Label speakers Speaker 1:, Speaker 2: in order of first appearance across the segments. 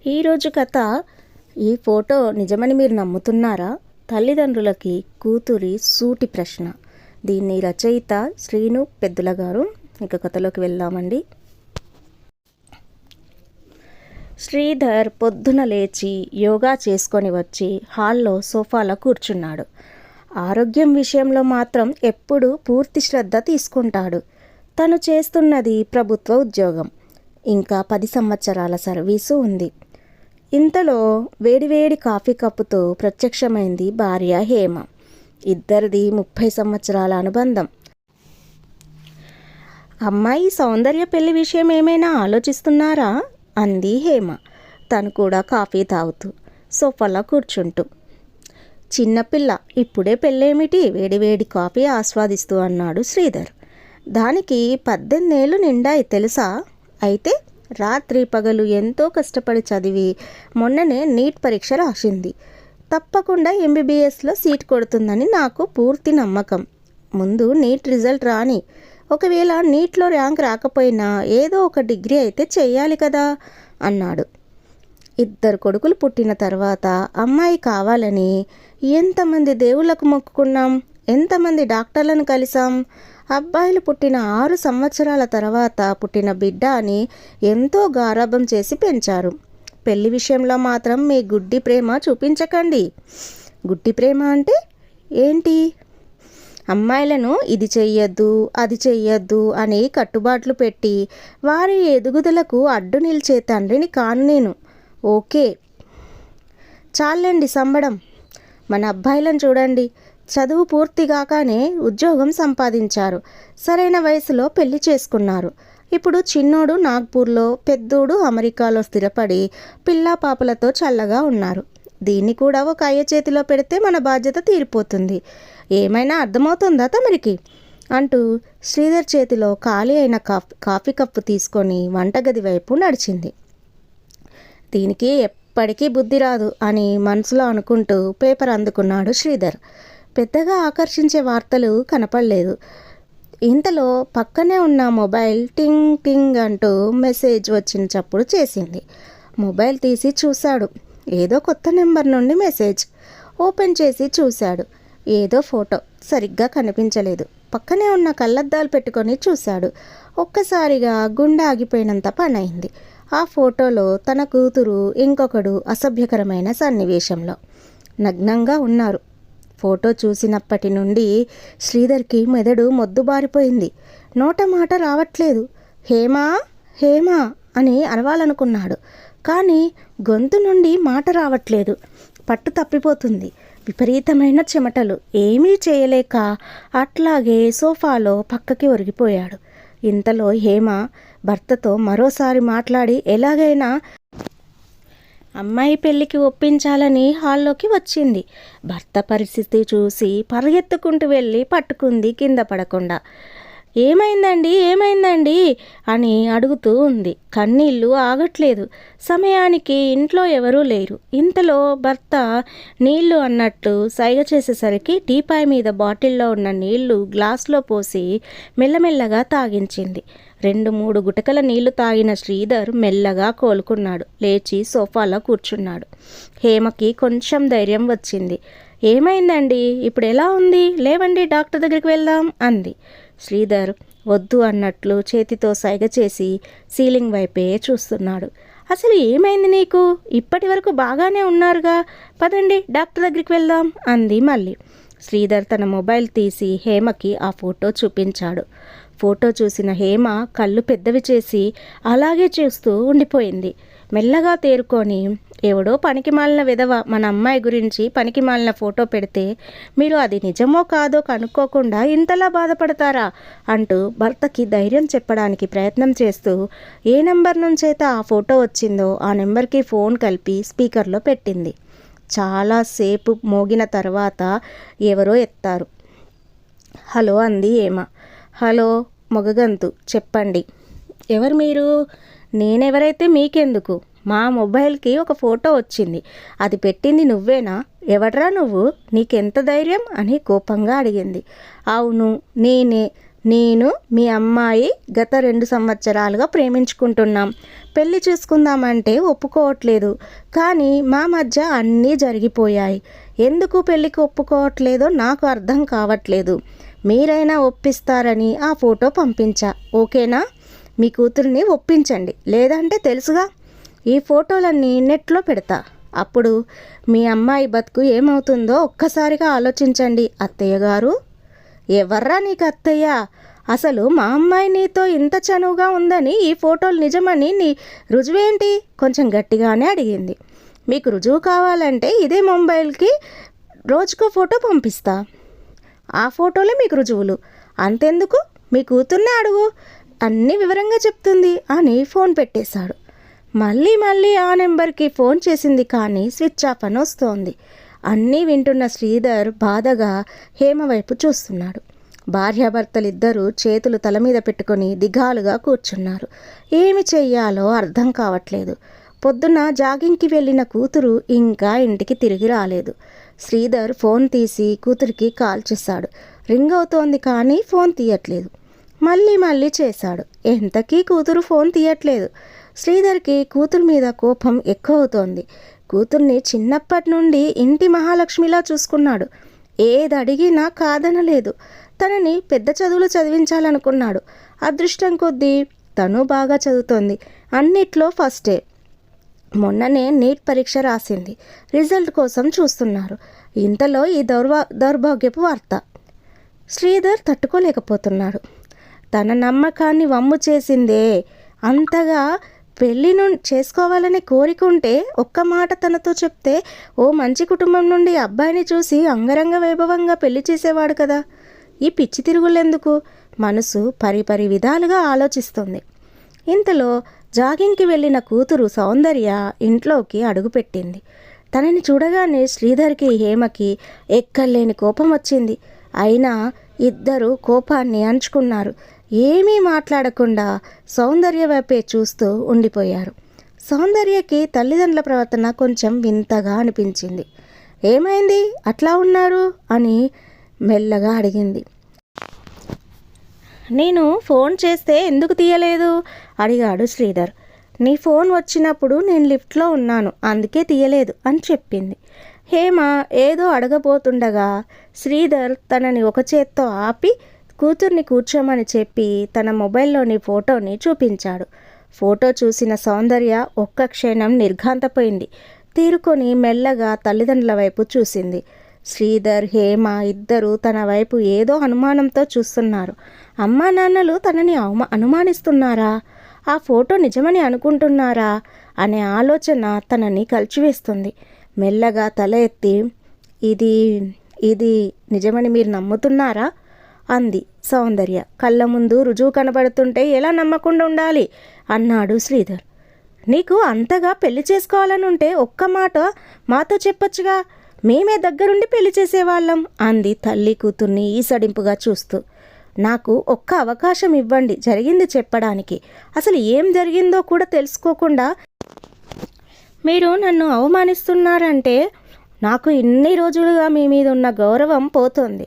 Speaker 1: ఈరోజు కథ. ఈ ఫోటో నిజమని మీరు నమ్ముతున్నారా? తల్లిదండ్రులకి కూతురి సూటి ప్రశ్న. దీన్ని రచయిత శ్రీను పెద్దుల గారు. ఇక కథలోకి వెళ్దామండి. శ్రీధర్ పొద్దున లేచి యోగా చేసుకొని వచ్చి హాల్లో సోఫాలో కూర్చున్నాడు. ఆరోగ్యం విషయంలో మాత్రం ఎప్పుడూ పూర్తి శ్రద్ధ తీసుకుంటాడు. తను చేస్తున్నది ప్రభుత్వ ఉద్యోగం. ఇంకా 10 సంవత్సరాల సర్వీసు ఉంది. ఇంతలో వేడివేడి కాఫీ కప్పుతో ప్రత్యక్షమైంది భార్య హేమ. ఇద్దరిది 30 సంవత్సరాల అనుబంధం. అమ్మాయి సౌందర్య పెళ్లి విషయం ఏమైనా ఆలోచిస్తున్నారా? అంది హేమ, తను కూడా కాఫీ తాగుతూ సోఫాలో కూర్చుంటూ. చిన్నపిల్ల, ఇప్పుడే పెళ్ళేమిటి, వేడివేడి కాఫీ ఆస్వాదిస్తూ అన్నాడు శ్రీధర్. దానికి 18 ఏళ్ళు నిండాయి తెలుసా? అయితే రాత్రి పగలు ఎంతో కష్టపడి చదివి మొన్ననే నీట్ పరీక్ష రాసింది. తప్పకుండా ఎంబీబీఎస్లో సీట్ కొడుతుందని నాకు పూర్తి నమ్మకం. ముందు నీట్ రిజల్ట్ రాని, ఒకవేళ నీట్లో ర్యాంక్ రాకపోయినా ఏదో ఒక డిగ్రీ అయితే చెయ్యాలి కదా అన్నాడు. 2 కొడుకులు పుట్టిన తర్వాత అమ్మాయి కావాలని ఎంతమంది దేవుళ్ళకు మొక్కుకున్నాం, ఎంతమంది డాక్టర్లను కలిసాం. అబ్బాయిలు పుట్టిన 6 సంవత్సరాల తర్వాత పుట్టిన బిడ్డ అని ఎంతో గారాబం చేసి పెంచారు. పెళ్లి విషయంలో మాత్రం మీ గుడ్డి ప్రేమ చూపించకండి. గుడ్డి ప్రేమ అంటే ఏంటి? అమ్మాయిలను ఇది చెయ్యొద్దు అది చెయ్యొద్దు అని కట్టుబాట్లు పెట్టి వారి ఎదుగుదలకు అడ్డు నిలిచే తండ్రిని కాను నేను. ఓకే, చాలండి సంబడం. మన అబ్బాయిలను చూడండి, చదువు పూర్తి కాగానే ఉద్యోగం సంపాదించారు, సరైన వయసులో పెళ్లి చేసుకున్నారు. ఇప్పుడు చిన్నోడు నాగ్పూర్లో, పెద్దోడు అమెరికాలో స్థిరపడి పిల్లా పాపలతో చల్లగా ఉన్నారు. దీన్ని కూడా ఒక అయ్య చేతిలో పెడితే మన బాధ్యత తీరిపోతుంది. ఏమైనా అర్థమవుతుందా తమరికి? అంటూ శ్రీధర్ చేతిలో ఖాళీ అయిన కాఫీ కప్పు తీసుకొని వంటగది వైపు నడిచింది. దీనికి ఎప్పటికీ బుద్ధి రాదు అని మనసులో అనుకుంటూ పేపర్ అందుకున్నాడు శ్రీధర్. పెద్దగా ఆకర్షించే వార్తలు కనపడలేదు. ఇంతలో పక్కనే ఉన్న మొబైల్ టింగ్ టింగ్ అంటూ మెసేజ్ వచ్చిన చప్పుడు చేసింది. మొబైల్ తీసి చూశాడు. ఏదో కొత్త నెంబర్ నుండి మెసేజ్. ఓపెన్ చేసి చూశాడు. ఏదో ఫోటో సరిగ్గా కనిపించలేదు. పక్కనే ఉన్న కళ్ళద్దాలు పెట్టుకొని చూశాడు. ఒక్కసారిగా గుండె ఆగిపోయినంత పనైంది. ఆ ఫోటోలో తన కూతురు ఇంకొకడు అసభ్యకరమైన సన్నివేశంలో నగ్నంగా ఉన్నారు. ఫోటో చూసినప్పటి నుండి శ్రీధర్కి మెదడు మొద్దుబారిపోయింది. నోట మాట రావట్లేదు. హేమా హేమా అని అరవాలనుకున్నాడు. కానీ గొంతు నుండి మాట రావట్లేదు. పట్టు తప్పిపోతుంది. విపరీతమైన చెమటలు. ఏమీ చేయలేక అట్లాగే సోఫాలో పక్కకి ఒరిగిపోయాడు. ఇంతలో హేమ భర్తతో మరోసారి మాట్లాడి ఎలాగైనా అమ్మాయి పెళ్ళికి ఒప్పించాలని హాల్లోకి వచ్చింది. భర్త పరిస్థితి చూసి పరిగెత్తుకుంటూ వెళ్ళి పట్టుకుంది కింద పడకుండా. ఏమైందండి ఏమైందండి అని అడుగుతూ ఉంది. కన్నీళ్ళు ఆగట్లేదు. సమయానికి ఇంట్లో ఎవరూ లేరు. ఇంతలో భర్త నీళ్లు అన్నట్లు సైగ చేసేసరికి టీపాయ్ మీద బాటిల్లో ఉన్న నీళ్లు గ్లాసులో పోసి మెల్లమెల్లగా తాగించింది. 2-3 గుటకల నీళ్లు తాగిన శ్రీధర్ మెల్లగా కోలుకున్నాడు. లేచి సోఫాలో కూర్చున్నాడు. హేమకి కొంచెం ధైర్యం వచ్చింది. ఏమైందండి, ఇప్పుడు ఎలా ఉంది? లేవండి, డాక్టర్ దగ్గరికి వెళ్దాం అంది. శ్రీధర్ వద్దు అన్నట్లు చేతితో సైగ చేసి సీలింగ్ వైపే చూస్తున్నాడు. అసలు ఏమైంది నీకు? ఇప్పటి వరకు బాగానే ఉన్నారుగా, పదండి డాక్టర్ దగ్గరికి వెళ్దాం అంది మళ్ళీ. శ్రీధర్ తన మొబైల్ తీసి హేమకి ఆ ఫోటో చూపించాడు. ఫోటో చూసిన హేమ కళ్ళు పెద్దవి చేసి అలాగే చూస్తూ ఉండిపోయింది. మెల్లగా తేరుకొని, ఎవడో పనికిమాలిన విధవ మన అమ్మాయి గురించి పనికిమాలిన ఫోటో పెడితే మీరు అది నిజమో కాదో కనుక్కోకుండా ఇంతలా బాధపడతారా అంటూ భర్తకి ధైర్యం చెప్పడానికి ప్రయత్నం చేస్తూ ఏ నెంబర్ నుంచైతే ఆ ఫోటో వచ్చిందో ఆ నెంబర్కి ఫోన్ కలిపి స్పీకర్లో పెట్టింది. చాలాసేపు మోగిన తర్వాత ఎవరో ఎత్తారు. హలో అంది హేమ. హలో మొగగంతు, చెప్పండి. ఎవరు మీరు? నేనెవరైతే మీకెందుకు? మా మొబైల్కి ఒక ఫోటో వచ్చింది, అది పెట్టింది నువ్వేనా? ఎవడ్రా నువ్వు? నీకెంత ధైర్యం అని కోపంగా అడిగింది. అవును నేనే, నేను మీ అమ్మాయి గత 2 సంవత్సరాలుగా ప్రేమించుకుంటున్నాం. పెళ్లి చేసుకుందామంటే ఒప్పుకోవట్లేదు. కానీ మా మధ్య అన్నీ జరిగిపోయాయి. ఎందుకు పెళ్లికి ఒప్పుకోవట్లేదో నాకు అర్థం కావట్లేదు. మీరైనా ఒప్పిస్తారని ఆ ఫోటో పంపించా. ఓకేనా? మీ కూతుర్ని ఒప్పించండి. లేదంటే తెలుసుగా, ఈ ఫోటోలన్నీ నెట్లో పెడతా. అప్పుడు మీ అమ్మాయి బతుకు ఏమవుతుందో ఒక్కసారిగా ఆలోచించండి అత్తయ్య గారు. ఎవర్రా నీకు అత్తయ్య? అసలు మా అమ్మాయి నీతో ఇంత చనువుగా ఉందని, ఈ ఫోటోలు నిజమని నీ రుజువేంటి? కొంచెం గట్టిగానే అడిగింది. మీకు రుజువు కావాలంటే ఇదే మొబైల్కి రోజుకో ఫోటో పంపిస్తా. ఆ ఫోటోలే మీకు రుజువులు. అంతెందుకు, మీ కూతుర్నే అడుగు, అన్నీ వివరంగా చెప్తుంది అని ఫోన్ పెట్టేశాడు. మళ్ళీ మళ్ళీ ఆ నెంబర్కి ఫోన్ చేసింది కానీ స్విచ్ ఆఫ్ అని వస్తోంది. అన్నీ వింటున్న శ్రీధర్ బాధగా హేమ వైపు చూస్తున్నాడు. భార్యాభర్తలిద్దరూ చేతులు తల మీద పెట్టుకొని దిగాలుగా కూర్చున్నారు. ఏమి చెయ్యాలో అర్థం కావట్లేదు. పొద్దున జాగింగ్కి వెళ్ళిన కూతురు ఇంకా ఇంటికి తిరిగి రాలేదు. శ్రీధర్ ఫోన్ తీసి కూతురికి కాల్ చేశాడు. రింగ్ అవుతోంది కానీ ఫోన్ తీయట్లేదు. మళ్ళీ మళ్ళీ చేశాడు. ఎంతకీ కూతురు ఫోన్ తీయట్లేదు. శ్రీధర్కి కూతురు మీద కోపం ఎక్కువ అవుతోంది. కూతుర్ని చిన్నప్పటి నుండి ఇంటి మహాలక్ష్మిలా చూసుకున్నాడు. ఏది అడిగినా కాదనలేదు. తనని పెద్ద చదువులు చదివించాలనుకున్నాడు. అదృష్టం కొద్దీ తను బాగా చదువుతోంది. అన్నిట్లో ఫస్టే. మొన్ననే నీట్ పరీక్ష రాసింది. రిజల్ట్ కోసం చూస్తున్నారు. ఇంతలో ఈ దౌర్భాగ్యపు వార్త. శ్రీధర్ తట్టుకోలేకపోతున్నాడు. తన నమ్మకాన్ని వమ్ము చేసిందే. అంతగా పెళ్ళి చేసుకోవాలనే కోరిక ఉంటే ఒక్క మాట తనతో చెప్తే ఓ మంచి కుటుంబం నుండి అబ్బాయిని చూసి అంగరంగ వైభవంగా పెళ్లి చేసేవాడు కదా. ఈ పిచ్చి తిరుగులెందుకు? మనసు పరిపరి విధాలుగా ఆలోచిస్తుంది. ఇంతలో జాగింగ్కి వెళ్ళిన కూతురు సౌందర్య ఇంట్లోకి అడుగుపెట్టింది. తనని చూడగానే శ్రీధర్కి హేమకి ఎక్కలేని కోపం వచ్చింది. అయినా ఇద్దరు కోపాన్ని అంచుకున్నారు. ఏమీ మాట్లాడకుండా సౌందర్య వైపే చూస్తూ ఉండిపోయారు. సౌందర్యకి తల్లిదండ్రుల ప్రవర్తన కొంచెం వింతగా అనిపించింది. ఏమైంది అట్లా ఉన్నారు అని మెల్లగా అడిగింది. నేను ఫోన్ చేస్తే ఎందుకు తీయలేదు అడిగాడు శ్రీధర్. నీ ఫోన్ వచ్చినప్పుడు నేను లిఫ్ట్లో ఉన్నాను, అందుకే తీయలేదు అని చెప్పింది. హేమ ఏదో అడగబోతుండగా శ్రీధర్ తనని ఒక చేత్తో ఆపి కూతుర్ని కూర్చోమని చెప్పి తన మొబైల్లోని ఫోటోని చూపించాడు. ఫోటో చూసిన సౌందర్య ఒక్క క్షణం నిర్ఘాంతపోయింది. తీరుకొని మెల్లగా తల్లిదండ్రుల వైపు చూసింది. శ్రీధర్, హేమ ఇద్దరూ తన వైపు ఏదో అనుమానంతో చూస్తున్నారు. అమ్మా నాన్నలు తనని అనుమానిస్తున్నారా? ఆ ఫోటో నిజమని అనుకుంటున్నారా అనే ఆలోచన తనని కలిచివేస్తుంది. మెల్లగా తల ఎత్తి ఇది నిజమని మీరు నమ్ముతున్నారా అంది సౌందర్య. కళ్ళ ముందు రుజువు కనబడుతుంటే ఎలా నమ్మకుండా ఉండాలి అన్నాడు శ్రీధర్. నీకు అంతగా పెళ్లి చేసుకోవాలని ఉంటే ఒక్క మాట మాతో చెప్పొచ్చుగా, మేమే దగ్గరుండి పెళ్లి చేసేవాళ్ళం అంది తల్లి కూతుర్ని ఈసడింపుగా చూస్తూ. నాకు ఒక్క అవకాశం ఇవ్వండి జరిగింది చెప్పడానికి. అసలు ఏం జరిగిందో కూడా తెలుసుకోకుండా మీరు నన్ను అవమానిస్తున్నారంటే నాకు ఇన్ని రోజులుగా మీ మీద ఉన్న గౌరవం పోతుంది.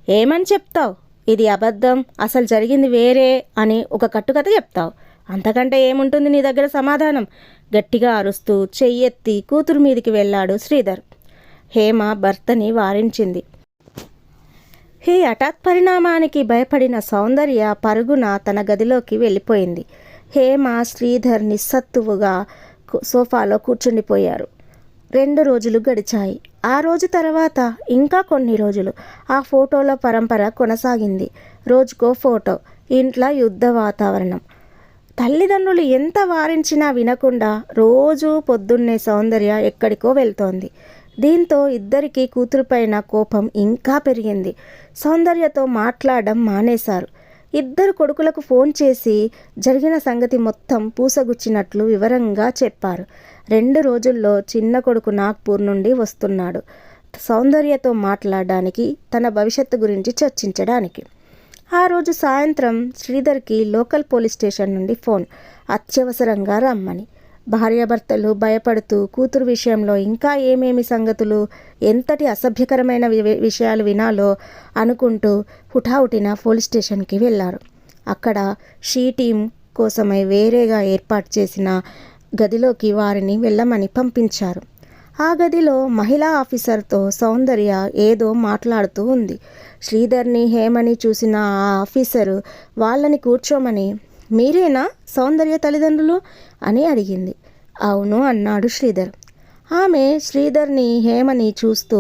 Speaker 1: ఏమని చెప్తావు? ఇది అబద్ధం, అసలు జరిగింది వేరే అని ఒక కట్టుకథ చెప్తావు. అంతకంటే ఏముంటుంది నీ దగ్గర సమాధానం? గట్టిగా అరుస్తూ చెయ్యెత్తి కూతురు మీదికి వెళ్ళాడు శ్రీధర్. హేమ భర్తని వారించింది. ఈ హఠాత్ పరిణామానికి భయపడిన సౌందర్య పరుగున తన గదిలోకి వెళ్ళిపోయింది. హేమ, శ్రీధర్ నిస్సత్తువుగా సోఫాలో కూర్చుండిపోయారు. 2 రోజులు గడిచాయి. ఆ రోజు తర్వాత ఇంకా కొన్ని రోజులు ఆ ఫోటోల పరంపర కొనసాగింది. రోజుకో ఫోటో. ఇంట్లో యుద్ధ వాతావరణం. తల్లిదండ్రులు ఎంత వారించినా వినకుండా రోజు పొద్దున్నే సౌందర్య ఎక్కడికో వెళ్తోంది. దీంతో ఇద్దరికీ కూతురుపైన కోపం ఇంకా పెరిగింది. సౌందర్యతో మాట్లాడడం మానేశారు. ఇద్దరు కొడుకులకు ఫోన్ చేసి జరిగిన సంగతి మొత్తం పూసగుచ్చినట్లు వివరంగా చెప్పారు. 2 రోజుల్లో చిన్న కొడుకు నాగ్పూర్ నుండి వస్తున్నాడు సౌందర్యతో మాట్లాడడానికి, తన భవిష్యత్తు గురించి చర్చించడానికి. ఆ రోజు సాయంత్రం శ్రీధర్కి లోకల్ పోలీస్ స్టేషన్ నుండి ఫోన్, అత్యవసరంగా రమ్మని. భార్యాభర్తలు భయపడుతూ కూతురు విషయంలో ఇంకా ఏమేమి సంగతులు, ఎంతటి అసభ్యకరమైన విషయాలు వినాలో అనుకుంటూ హుటాహుటిన పోలీస్ స్టేషన్కి వెళ్ళారు. అక్కడ షీ టీం కోసమై వేరేగా ఏర్పాటు చేసిన గదిలోకి వారిని వెళ్ళమని పంపించారు. ఆ గదిలో మహిళా ఆఫీసర్తో సౌందర్య ఏదో మాట్లాడుతూ ఉంది. శ్రీధర్ని హేమని చూసిన ఆ ఆఫీసరు వాళ్ళని కూర్చోమని, మీరేనా సౌందర్య తల్లిదండ్రులు అని అడిగింది. అవును అన్నాడు శ్రీధర్. ఆమె శ్రీధర్ని హేమని చూస్తూ,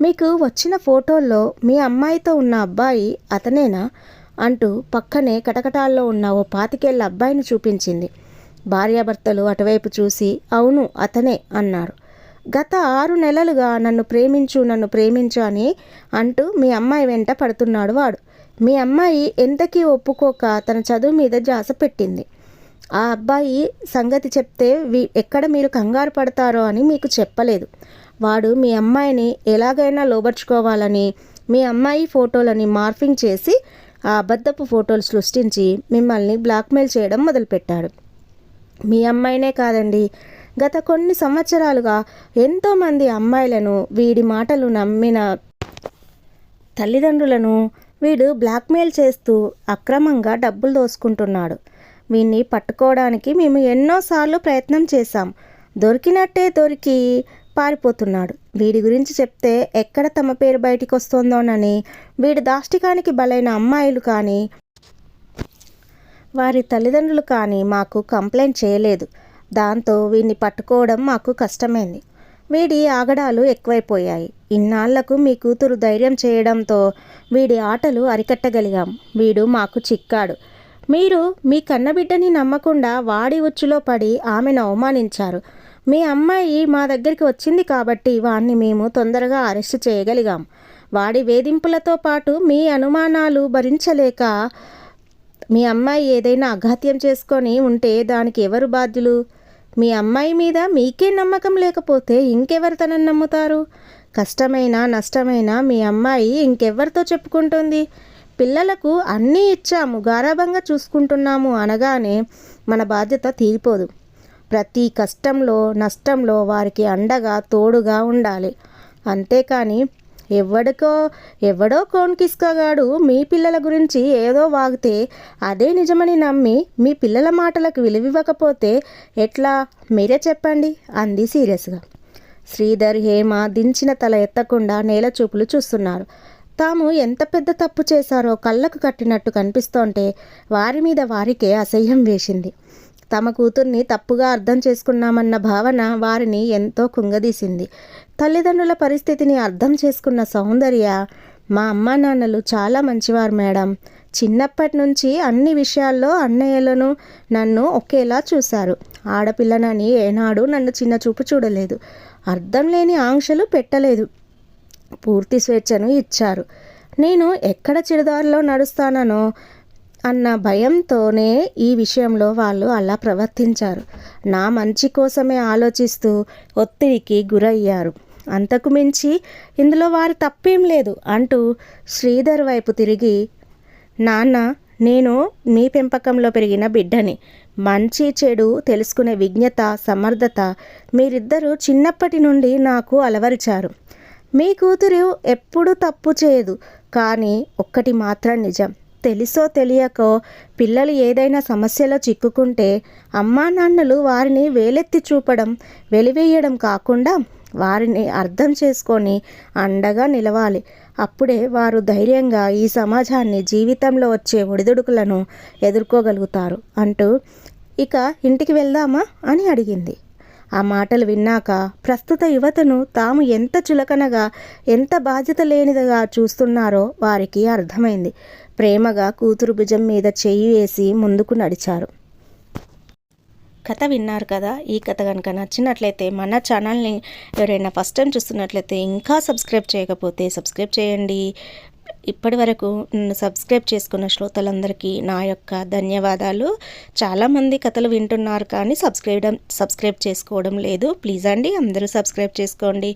Speaker 1: మీకు వచ్చిన ఫోటోల్లో మీ అమ్మాయితో ఉన్న అబ్బాయి అతనేనా అంటూ పక్కనే కటకటాల్లో ఉన్న ఓ 25 ఏళ్ల అబ్బాయిని చూపించింది. భార్యాభర్తలు అటువైపు చూసి అవును అతనే అన్నారు. గత 6 నెలలుగా నన్ను ప్రేమించు అని అంటూ మీ అమ్మాయి వెంట పడుతున్నాడు వాడు. మీ అమ్మాయి ఎంతకీ ఒప్పుకోక తన చదువు మీద ధ్యాస పెట్టింది. ఆ అబ్బాయి సంగతి చెప్తే ఎక్కడ మీరు కంగారు పడతారో అని మీకు చెప్పలేదు. వాడు మీ అమ్మాయిని ఎలాగైనా లోబర్చుకోవాలని మీ అమ్మాయి ఫోటోలని మార్ఫింగ్ చేసి ఆ అబద్ధపు ఫోటోలు సృష్టించి మిమ్మల్ని బ్లాక్మెయిల్ చేయడం మొదలుపెట్టాడు. మీ అమ్మాయినే కాదండి, గత కొన్ని సంవత్సరాలుగా ఎంతోమంది అమ్మాయిలను వీడి మాటలు నమ్మిన తల్లిదండ్రులను వీడు బ్లాక్మెయిల్ చేస్తూ అక్రమంగా డబ్బులు దోసుకుంటున్నాడు. వీడిని పట్టుకోవడానికి మేము ఎన్నోసార్లు ప్రయత్నం చేశాం. దొరికినట్టే దొరికి పారిపోతున్నాడు. వీడి గురించి చెప్తే ఎక్కడ తమ పేరు బయటికి వస్తుందోనని వీడి దాష్టికానికి బలైన అమ్మాయిలు కానీ వారి తల్లిదండ్రులు కానీ మాకు కంప్లైంట్ చేయలేదు. దాంతో వీడిని పట్టుకోవడం మాకు కష్టమైంది. వీడి ఆగడాలు ఎక్కువైపోయాయి. ఇన్నాళ్లకు మీ కూతురు ధైర్యం చేయడంతో వీడి ఆటలు అరికట్టగలిగాం. వీడు మాకు చిక్కాడు. మీరు మీ కన్నబిడ్డని నమ్మకుండా వాడి ఉచ్చులో పడి ఆమెను అవమానించారు. మీ అమ్మాయి మా దగ్గరికి వచ్చింది కాబట్టి వాణ్ణి మేము తొందరగా అరెస్ట్ చేయగలిగాం. వాడి వేధింపులతో పాటు మీ అనుమానాలు భరించలేక మీ అమ్మాయి ఏదైనా అఘాత్యం చేసుకొని ఉంటే దానికి ఎవరు బాధ్యులు? మీ అమ్మాయి మీద మీకే నమ్మకం లేకపోతే ఇంకెవరు తనని నమ్ముతారు? కష్టమైనా నష్టమైనా మీ అమ్మాయి ఇంకెవరితో చెప్పుకుంటుంది? పిల్లలకు అన్నీ ఇచ్చాము, గారాబంగా చూసుకుంటున్నాము అనగానే మన బాధ్యత తీరిపోదు. ప్రతి కష్టంలో నష్టంలో వారికి అండగా తోడుగా ఉండాలి. అంతేకాని ఎవడో కోన్కిస్కగాడు మీ పిల్లల గురించి ఏదో వాగితే అదే నిజమని నమ్మి మీ పిల్లల మాటలకు విలువివ్వకపోతే ఎట్లా, మీరే చెప్పండి అంది సీరియస్గా. శ్రీధర్ హేమ దించిన తల ఎత్తకుండా నేల చూపులు చూస్తున్నారు. తాము ఎంత పెద్ద తప్పు చేశారో కళ్ళకు కట్టినట్టు కనిపిస్తోంటే వారి మీద వారికే అసహ్యం వేసింది. తమ కూతుర్ని తప్పుగా అర్థం చేసుకున్నామన్న భావన వారిని ఎంతో కుంగదీసింది. తల్లిదండ్రుల పరిస్థితిని అర్థం చేసుకున్న సౌందర్య, మా అమ్మా నాన్నలు చాలా మంచివారు మేడం. చిన్నప్పటి నుంచి అన్ని విషయాల్లో అన్నయ్యలను నన్ను ఒకేలా చూశారు. ఆడపిల్లనని ఏనాడు నన్ను చిన్న చూపు చూడలేదు. అర్థం లేని ఆంక్షలు పెట్టలేదు. పూర్తి స్వేచ్ఛను ఇచ్చారు. నేను ఎక్కడ చిరుదారిలో నడుస్తానో అన్న భయంతోనే ఈ విషయంలో వాళ్ళు అలా ప్రవర్తించారు. నా మంచి కోసమే ఆలోచిస్తూ ఒత్తిడికి గురయ్యారు. అంతకు మించి ఇందులో వారి తప్పేం లేదు అంటూ శ్రీధర్ వైపు తిరిగి, నాన్న, నేను మీ పెంపకంలో పెరిగిన బిడ్డని. మంచి చెడు తెలుసుకునే విజ్ఞత, సమర్థత మీరిద్దరూ చిన్నప్పటి నుండి నాకు అలవరిచారు. మీ కూతురు ఎప్పుడూ తప్పు చేయదు. కానీ ఒక్కటి మాత్రం నిజం, తెలుసో తెలియకో పిల్లలు ఏదైనా సమస్యలో చిక్కుకుంటే అమ్మా నాన్నలు వారిని వేలెత్తి చూపడం, వెలివేయడం కాకుండా వారిని అర్థం చేసుకొని అండగా నిలవాలి. అప్పుడే వారు ధైర్యంగా ఈ సమాజాన్ని, జీవితంలో వచ్చే ఒడిదుడుకులను ఎదుర్కోగలుగుతారు అంటూ, ఇక ఇంటికి వెళ్దామా అని అడిగింది. ఆ మాటలు విన్నాక ప్రస్తుత యువతను తాము ఎంత చులకనగా, ఎంత బాధ్యత లేనిదిగా చూస్తున్నారో వారికి అర్థమైంది. ప్రేమగా కూతురు భుజం మీద చెయ్యి వేసి ముందుకు నడిచారు. కథ విన్నారు కదా. ఈ కథ కనుక నచ్చినట్లయితే మన ఛానల్ని ఎవరైనా ఫస్ట్ టైం చూస్తున్నట్లయితే ఇంకా సబ్స్క్రైబ్ చేయకపోతే సబ్స్క్రైబ్ చేయండి. ఇప్పటి వరకు నన్ను సబ్స్క్రైబ్ చేసుకున్న శ్రోతలందరికీ నా యొక్క ధన్యవాదాలు. చాలామంది కథలు వింటున్నారు కానీ సబ్స్క్రైబ్ చేసుకోవడం లేదు. ప్లీజ్ అండి, అందరూ సబ్స్క్రైబ్ చేసుకోండి.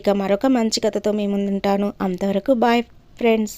Speaker 1: ఇక మరొక మంచి కథతో మీ ముందుంటాను. అంతవరకు బాయ్ ఫ్రెండ్స్.